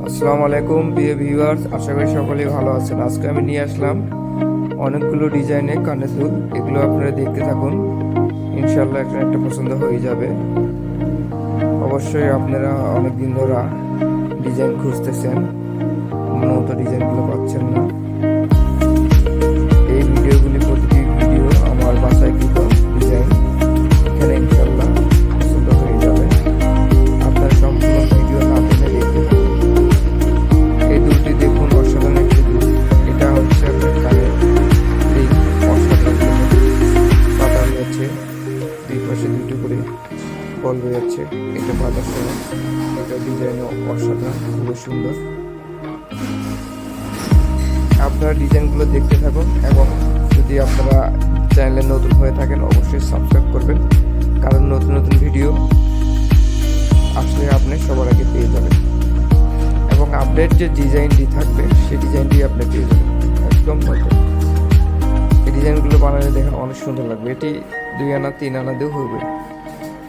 আসসালামু আলাইকুম প্রিয় ভিউয়ার্স, আশা করি সকলেই ভালো আছেন। আজকে আমি নিয়ে আসলাম অনেকগুলো ডিজাইনের কানের দুল। এগুলো আপনারা দেখতে থাকুন, ইনশাল্লাহ একটা একটা পছন্দ হয়ে যাবে। অবশ্যই আপনারা অনেক দিন ধরে ডিজাইন খুঁজতেছেন, মতো ডিজাইনগুলো পাচ্ছেন না। এই ভিডিওগুলি প্রতিটি ভিডিও আমার বাছাইকৃত ডিজাইন, এখানে ইনশাল্লাহ পছন্দ হয়ে যাবে। আপনার সম্পূর্ণ ভিডিও না দেখে দেখতে থাকুন। এই দুলটি দেখুন, অসাধারণ একটি দুল। এটা হচ্ছে আপনার কানের রিং, অসাধারণ পাতা রয়েছে, দুই পাশে দুটো করে বল রয়েছে। এটা বাজার সময় এটা ডিজাইনও অসাধারণ, খুবই সুন্দর। আপনারা ডিজাইনগুলো দেখতে থাকুন এবং যদি আপনারা চ্যানেলে নতুন হয়ে থাকেন অবশ্যই সাবস্ক্রাইব করবেন, কারণ নতুন নতুন ভিডিও আসলে আপনি সবার আগে পেয়ে যাবেন এবং আপডেট যে ডিজাইনটি থাকবে সেই ডিজাইনটি আপনি পেয়ে যাবেন একদম নতুন। এই ডিজাইনগুলো বানালে দেখেন অনেক সুন্দর লাগবে। এটি 2 আনা 3 আনা দিয়েও হবে,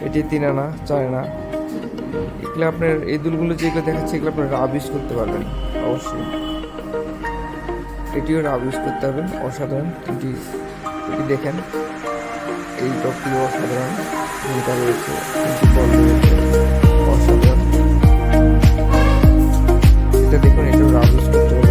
এটি 3 আনা 4 আনা। এগুলো আপনার এই দুলগুলো যেগুলো দেখাচ্ছে এগুলো আপনার রাব ইউজ করতে পারবেন অবশ্যই। এটিও রাব ইউজ করতে পারবেন, অসাধারণ। এটি দেখেন, এই টপটিও অসাধারণ, দুটা রয়েছে, বল রয়েছে, অসাধারণ। এটা দেখুন, এটাও রাব ইউজ করতে পারবেন।